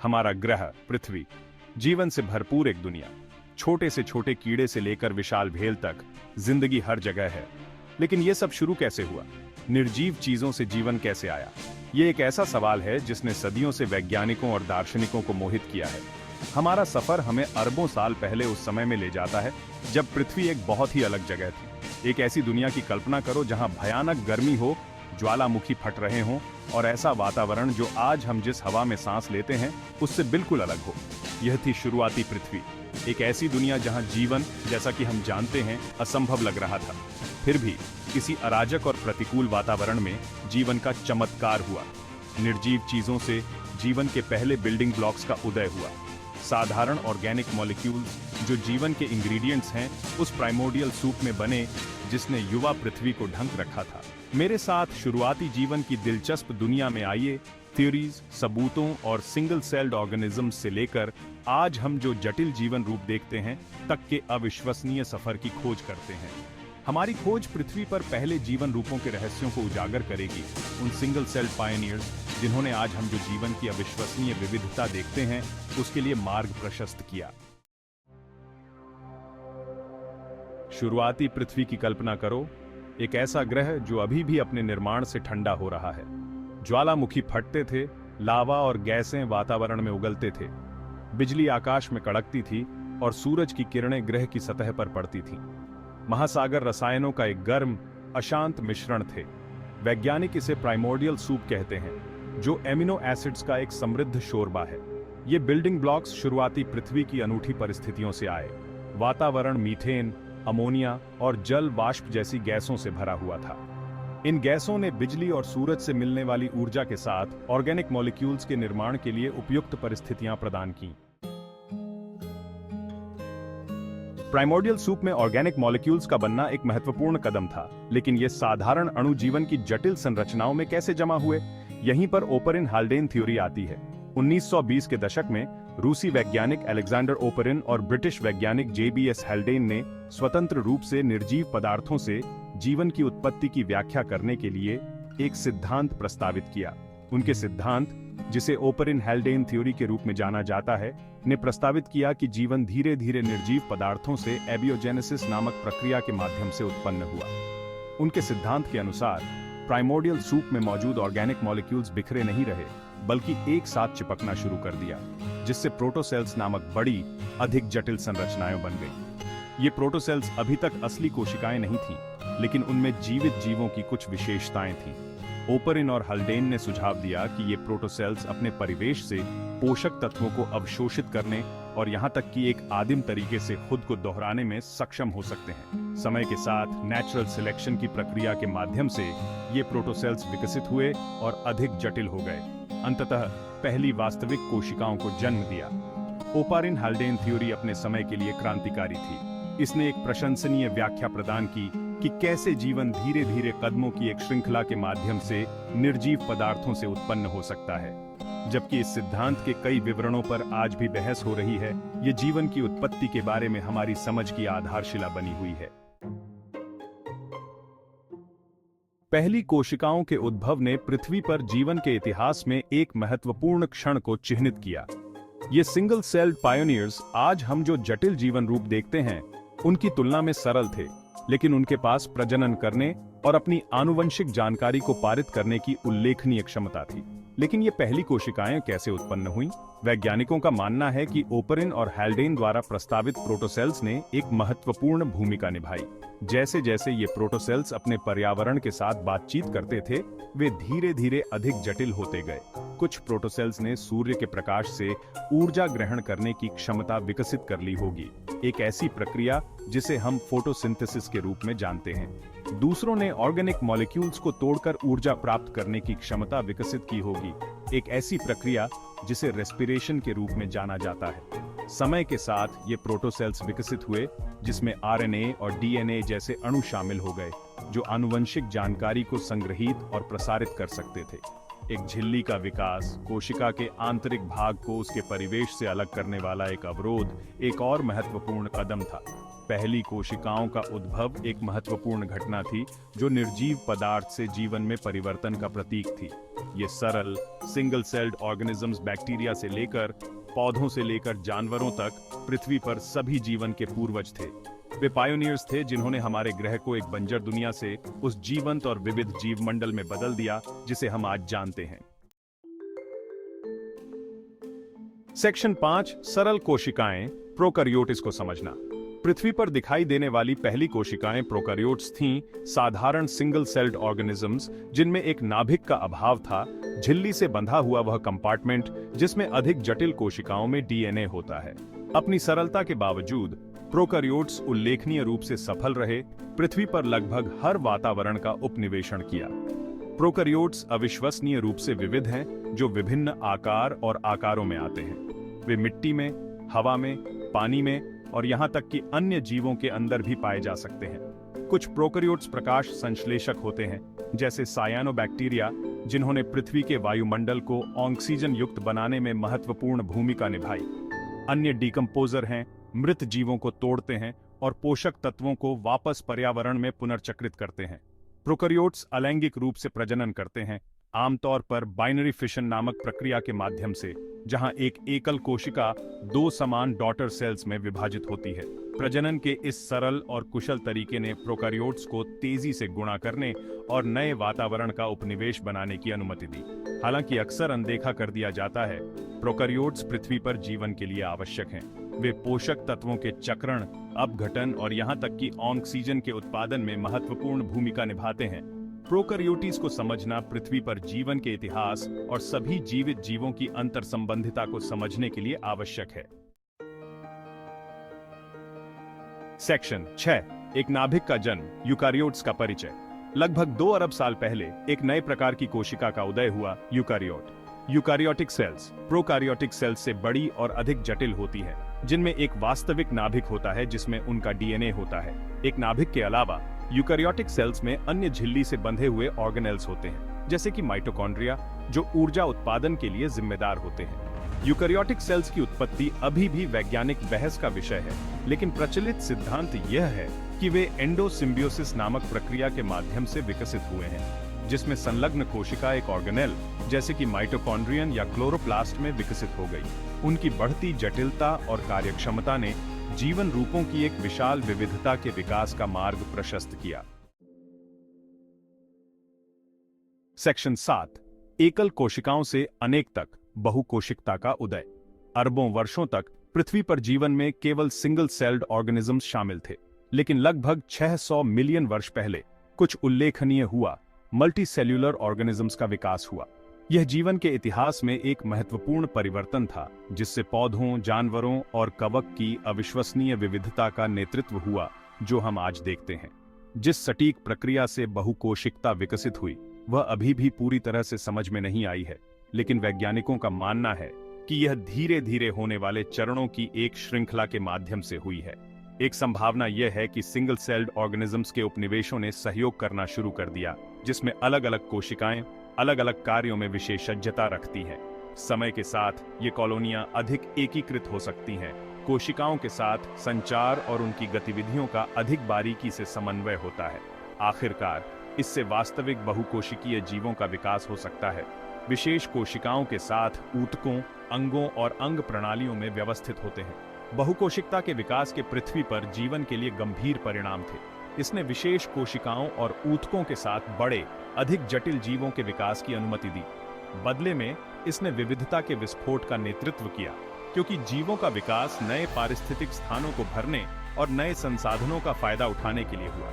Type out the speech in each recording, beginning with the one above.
हमारा ग्रह पृथ्वी, जीवन से भरपूर एक दुनिया। छोटे से छोटे कीड़े से लेकर विशाल भेल तक जिंदगी हर जगह है। लेकिन यह सब शुरू कैसे हुआ? निर्जीव चीजों से जीवन कैसे आया? ये एक ऐसा सवाल है जिसने सदियों से वैज्ञानिकों और दार्शनिकों को मोहित किया है। हमारा सफर हमें अरबों साल पहले उस समय में ले जाता है जब पृथ्वी एक बहुत ही अलग जगह थी। एक ऐसी दुनिया की कल्पना करो जहां भयानक गर्मी हो, ज्वालामुखी फट रहे हों और ऐसा वातावरण जो आज हम जिस हवा में सांस लेते हैं उससे बिल्कुल अलग हो। यह थी शुरुआती पृथ्वी, एक ऐसी दुनिया जहां जीवन, जैसा कि हम जानते हैं, असंभव लग रहा था। फिर भी किसी अराजक और प्रतिकूल वातावरण में जीवन का चमत्कार हुआ। निर्जीव चीजों से जीवन के पहले बिल्डिंग ब्लॉक्स का उदय हुआ। साधारण ऑर्गेनिक मॉलिक्यूल्स जो जीवन के इंग्रेडिएंट्स हैं, उस प्राइमोर्डियल सूप में बने जिसने युवा पृथ्वी को ढंक रखा था। मेरे साथ शुरुआती जीवन की दिलचस्प दुनिया में आइए, थ्योरीज, सबूतों और सिंगल सेल्ड ऑर्गेनिज्म से लेकर आज हम जो जटिल जीवन रूप देखते हैं तक के अविश्वसनीय सफर की खोज करते हैं। हमारी खोज पृथ्वी पर पहले जीवन रूपों के रहस्यों को उजागर करेगी, उन सिंगल सेल्ड पायनियर्स जिन्होंने आज हम जो जीवन की अविश्वसनीय विविधता देखते हैं उसके लिए मार्ग प्रशस्त किया। शुरुआती पृथ्वी की कल्पना करो, एक ऐसा ग्रह जो अभी भी अपने निर्माण से ठंडा हो रहा है। ज्वालामुखी फटते थे, लावा और गैसें वातावरण में उगलते थे, बिजली आकाश में कड़कती थी और सूरज की किरणें ग्रह की सतह पर पड़ती थीं। महासागर रसायनों का एक गर्म, अशांत मिश्रण थे। वैज्ञानिक इसे प्राइमोर्डियल सूप कहते हैं, जो एमिनो एसिड्स का एक समृद्ध शोरबा है। ये बिल्डिंग ब्लॉक्स शुरुआती पृथ्वी की अनूठी परिस्थितियों से आए। वातावरण मीथेन, अमोनिया और जल वाष्प जैसी गैसों से भरा हुआ था। इन गैसों ने बिजली और सूरज से मिलने वाली ऊर्जा के साथ ऑर्गेनिक मॉलिक्यूल्स के निर्माण के लिए उपयुक्त परिस्थितियां प्रदान की। प्राइमोर्डियल सूप में ऑर्गेनिक मॉलिक्यूल्स का बनना एक महत्वपूर्ण कदम था, लेकिन ये साधारण अणु जीवन की जटिल संरचनाओं में कैसे जमा हुए? यहीं पर ओपरिन हाल्डेन थ्योरी आती है। 1920 के दशक में रूसी वैज्ञानिक अलेक्जेंडर ओपरिन और ब्रिटिश वैज्ञानिक जेबीएस हाल्डेन ने स्वतंत्र रूप से निर्जीव पदार्थों से जीवन की उत्पत्ति की व्याख्या करने के लिए एक सिद्धांत प्रस्तावित किया। उनके सिद्धांत, जिसे ओपरिन हाल्डेन थ्योरी के रूप में जाना जाता है, ने प्रस्तावित किया कि जीवन धीरे धीरे निर्जीव पदार्थों से एबियोजेनेसिस नामक प्रक्रिया के माध्यम से उत्पन्न हुआ। उनके सिद्धांत के अनुसार प्राइमोर्डियल सूप में मौजूद ऑर्गेनिक मॉलिक्यूल्स बिखरे नहीं रहे, बल्कि एक साथ चिपकना शुरू कर दिया, जिससे प्रोटोसेल्स नामक बड़ी, अधिक जटिल संरचनाएं बन गईं। ये प्रोटोसेल्स अभी तक असली कोशिकाएं नहीं थीं, लेकिन उनमें जीवित जीवों की कुछ विशेषताएं थीं। ओपरिन और हाल्डेन ने सुझाव दिया कि ये प्रोटोसेल्स अपने परिवेश से पोषक तत्वों को अवशोषित करने और यहां तक कि एक आदिम तरीके से खुद को दोहराने में सक्षम हो सकते हैं। समय के साथ नेचुरल सिलेक्शन की प्रक्रिया के माध्यम से ये प्रोटोसेल्स विकसित हुए और अधिक जटिल हो गए। अंततः पहली वास्तविक कोशिकाओं को जन्म दिया। ओपरिन हाल्डेन थ्योरी अपने समय के लिए क्रांतिकारी थी। इसने एक प्रशंसनीय व्याख्या प्रदान की कि कैसे जीवन धीरे धीरे कदमों की एक श्रृंखला के माध्यम से निर्जीव पदार्थों से उत्पन्न हो सकता है। जबकि इस सिद्धांत के कई विवरणों पर आज भी बहस हो रही है, ये जीवन की उत्पत्ति के बारे में हमारी समझ की आधारशिला बनी हुई है। पहली कोशिकाओं के उद्भव ने पृथ्वी पर जीवन के इतिहास में एक महत्वपूर्ण क्षण को चिह्नित किया। ये सिंगल सेल्ड पायोनियर्स आज हम जो जटिल जीवन रूप देखते हैं, उनकी तुलना में सरल थे, लेकिन उनके पास प्रजनन करने और अपनी आनुवंशिक जानकारी को पारित करने की उल्लेखनीय क्षमता थी। लेकिन ये पहली कोशिकाएं कैसे उत्पन्न हुईं? वैज्ञानिकों का मानना है कि ओपरिन और हाल्डेन द्वारा प्रस्तावित प्रोटोसेल्स ने एक महत्वपूर्ण भूमिका निभाई। जैसे जैसे ये प्रोटोसेल्स अपने पर्यावरण के साथ बातचीत करते थे, वे धीरे धीरे अधिक जटिल होते गए। कुछ प्रोटोसेल्स ने सूर्य के प्रकाश से ऊर्जा ग्रहण करने की क्षमता विकसित कर ली होगी, एक ऐसी प्रक्रिया जिसे हम फोटोसिंथेसिस के रूप में जानते हैं। दूसरों ने ऑर्गेनिक मॉलिक्यूल्स को तोड़कर ऊर्जा प्राप्त करने की क्षमता विकसित की होगी, एक ऐसी प्रक्रिया जिसे रेस्पिरेशन के रूप में जाना जाता है। समय के साथ ये प्रोटोसेल्स विकसित हुए, जिसमें आरएनए और डीएनए जैसे अणु शामिल हो गए, जो आनुवंशिक जानकारी को संग्रहीत और प्रसारित कर सकते थे। एक झिल्ली का विकास, कोशिका के आंतरिक भाग को उसके परिवेश से अलग करने वाला एक अवरोध, एक और महत्वपूर्ण कदम था। पहली कोशिकाओं का उद्भव एक महत्वपूर्ण घटना थी जो निर्जीव पदार्थ से जीवन में परिवर्तन का प्रतीक थी। ये सरल सिंगल सेल्ड ऑर्गेनिजम्स बैक्टीरिया से लेकर पौधों से लेकर जानवरों तक पृथ्वी पर सभी जीवन के पूर्वज थे। वे पायोनियर्स थे जिन्होंने हमारे ग्रह को एक बंजर दुनिया से उस जीवंत और विविध जीवमंडल में बदल दिया जिसे हम आज जानते हैं। सेक्शन 5 सरल कोशिकाएं प्रोकैरियोट्स को समझना। पृथ्वी पर दिखाई देने वाली पहली कोशिकाएं प्रोकैरियोट्स थीं, साधारण सिंगल सेल्ड ऑर्गेनिजम्स जिनमें एक नाभिक का अभाव था, झिल्ली से बंधा हुआ वह कंपार्टमेंट जिसमें अधिक जटिल कोशिकाओं में डीएनए होता है। अपनी सरलता के बावजूद प्रोकैरियोट्स उल्लेखनीय रूप से सफल रहे, पृथ्वी पर लगभग हर वातावरण का उपनिवेशन किया। प्रोकैरियोट्स अविश्वसनीय रूप से विविध हैं, जो विभिन्न आकार और आकारों में आते हैं। वे मिट्टी में, हवा में, पानी में और यहां तक कि अन्य जीवों के अंदर भी पाए जा सकते हैं। कुछ प्रोकैरियोट्स प्रकाश संश्लेषक होते हैं, जैसे सायानोबैक्टीरिया, जिन्होंने पृथ्वी के वायुमंडल को ऑक्सीजन युक्त बनाने में महत्वपूर्ण भूमिका निभाई। अन्य डिकम्पोजर हैं, मृत जीवों को तोड़ते हैं और पोषक तत्वों को वापस पर्यावरण में पुनर्चक्रित करते हैं। प्रोकैरियोट्स अलैंगिक रूप से प्रजनन करते हैं, आमतौर पर बाइनरी फिशन नामक प्रक्रिया के माध्यम से, जहां एक एकल कोशिका दो समान डॉटर सेल्स में विभाजित होती है। प्रजनन के इस सरल और कुशल तरीके ने प्रोकैरियोट्स को तेजी से गुणा करने और नए वातावरण का उपनिवेश बनाने की अनुमति दी। हालांकि अक्सर अनदेखा कर दिया जाता है, प्रोकैरियोट्स पृथ्वी पर जीवन के लिए आवश्यक हैं। वे पोषक तत्वों के चक्रण, अपघटन और यहां तक कि ऑक्सीजन के उत्पादन में महत्वपूर्ण भूमिका निभाते हैं। प्रोकैरियोट्स को समझना पृथ्वी पर जीवन के इतिहास और सभी जीवित जीवों की अंतर्संबंधिता को समझने के लिए आवश्यक है। सेक्शन 6 एक नाभिक का जन्म, यूकारियोट्स का परिचय। लगभग 2 अरब साल पहले एक नए प्रकार की कोशिका का उदय हुआ, eukaryote. Eukaryotic sales prokaryotic cells से बड़ी और अधिक जटिल होती है, जिनमें एक वास्तविक नाभिक होता है जिसमें उनका डीएनए होता है। एक नाभिक के अलावा यूकारियोटिक सेल्स में अन्य झिल्ली से बंधे हुए ऑर्गेनेल्स होते हैं, जैसे कि माइटोकॉन्ड्रिया, जो ऊर्जा उत्पादन के लिए जिम्मेदार होते हैं। यूकारियोटिक सेल्स की उत्पत्ति अभी भी वैज्ञानिक बहस का विषय है, लेकिन प्रचलित सिद्धांत यह है कि वे एंडोसिम्बियोसिस नामक प्रक्रिया के माध्यम से विकसित हुए हैं, जिसमें संलग्न कोशिका एक ऑर्गेनेल जैसे कि माइटोकॉन्ड्रियन या क्लोरोप्लास्ट में विकसित हो गई। उनकी बढ़ती जटिलता और कार्यक्षमता ने जीवन रूपों की एक विशाल विविधता के विकास का मार्ग प्रशस्त किया। सेक्शन 7 एकल कोशिकाओं से अनेक तक बहुकोशिकता का उदय। अरबों वर्षों तक पृथ्वी पर जीवन में केवल सिंगल सेल्ड ऑर्गेनिजम्स शामिल थे, लेकिन लगभग 600 मिलियन वर्ष पहले कुछ उल्लेखनीय हुआ, मल्टीसेल्यूलर ऑर्गेनिजम्स का विकास हुआ। यह जीवन के इतिहास में एक महत्वपूर्ण परिवर्तन था, जिससे पौधों, जानवरों और कवक की अविश्वसनीय विविधता का नेतृत्व हुआ जो हम आज देखते हैं। जिस सटीक प्रक्रिया से बहुकोशिकता विकसित हुई, वह अभी भी पूरी तरह से समझ में नहीं आई है, लेकिन वैज्ञानिकों का मानना है कि यह धीरे धीरे होने वाले चरणों की एक श्रृंखला के माध्यम से हुई है। एक संभावना यह है कि सिंगल सेल्ड ऑर्गेनिजम्स के उपनिवेशों ने सहयोग करना शुरू कर दिया, जिसमें अलग अलग कोशिकाएं अलग अलग कार्यों में विशेषज्ञता रखती हैं। समय के साथ ये कॉलोनियां अधिक एकीकृत हो सकती हैं। कोशिकाओं के साथ संचार और उनकी गतिविधियों का अधिक बारीकी से समन्वय होता है। आखिरकार इससे वास्तविक बहुकोशिकीय जीवों का विकास हो सकता है। विशेष कोशिकाओं के साथ ऊतकों, अंगों और अंग प्रणालियों में व्यवस्थित होते हैं। बहुकोशिकता के विकास के पृथ्वी पर जीवन के लिए गंभीर परिणाम थे। इसने विशेष कोशिकाओं और ऊतकों के साथ बड़े, अधिक जटिल जीवों के विकास की अनुमति दी। बदले में इसने विविधता के विस्फोट का नेतृत्व किया, क्योंकि जीवों का विकास नए पारिस्थितिक स्थानों को भरने और नए संसाधनों का फायदा उठाने के लिए हुआ।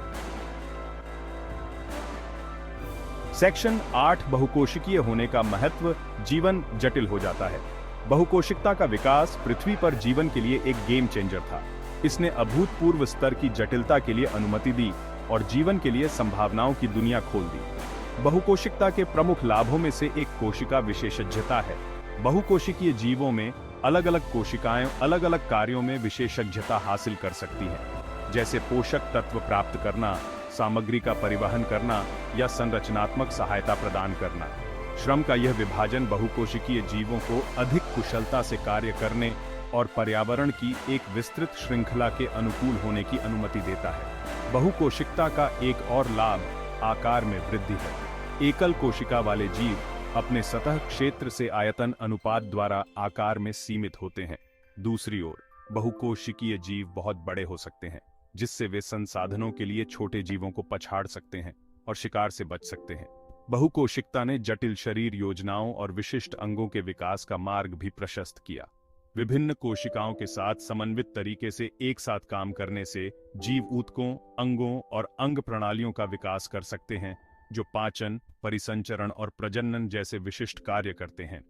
सेक्शन 8 बहुकोशिकीय होने का महत्व, जीवन जटिल हो जाता है। बहुकोशिकता का विकास पृथ्वी पर जीवन के लिए एक गेम चेंजर था। इसने अभूतपूर्व स्तर की जटिलता के लिए अनुमति दी और जीवन के लिए संभावनाओं की दुनिया खोल दी। बहुकोशिकता के प्रमुख लाभों में से एक कोशिका विशेषज्ञता है। बहुकोशिकीय जीवों में अलग अलग कोशिकाएं अलग अलग कार्यों में विशेषज्ञता हासिल कर सकती हैं, जैसे पोषक तत्व प्राप्त करना, सामग्री का परिवहन करना या संरचनात्मक सहायता प्रदान करना। श्रम का यह विभाजन बहुकोशिकीय जीवों को अधिक कुशलता से कार्य करने और पर्यावरण की एक विस्तृत श्रृंखला के अनुकूल होने की अनुमति देता है। बहुकोशिकता का एक और लाभ आकार में वृद्धि है। एकल कोशिका वाले जीव अपने सतह क्षेत्र से आयतन अनुपात द्वारा आकार में सीमित होते हैं। दूसरी ओर बहुकोशिकीय जीव बहुत बड़े हो सकते हैं, जिससे वे संसाधनों के लिए छोटे जीवों को पछाड़ सकते हैं और शिकार से बच सकते हैं। बहुकोशिकता ने जटिल शरीर योजनाओं और विशिष्ट अंगों के विकास का मार्ग भी प्रशस्त किया। विभिन्न कोशिकाओं के साथ समन्वित तरीके से एक साथ काम करने से जीव ऊतकों, अंगों और अंग प्रणालियों का विकास कर सकते हैं, जो पाचन, परिसंचरण और प्रजनन जैसे विशिष्ट कार्य करते हैं।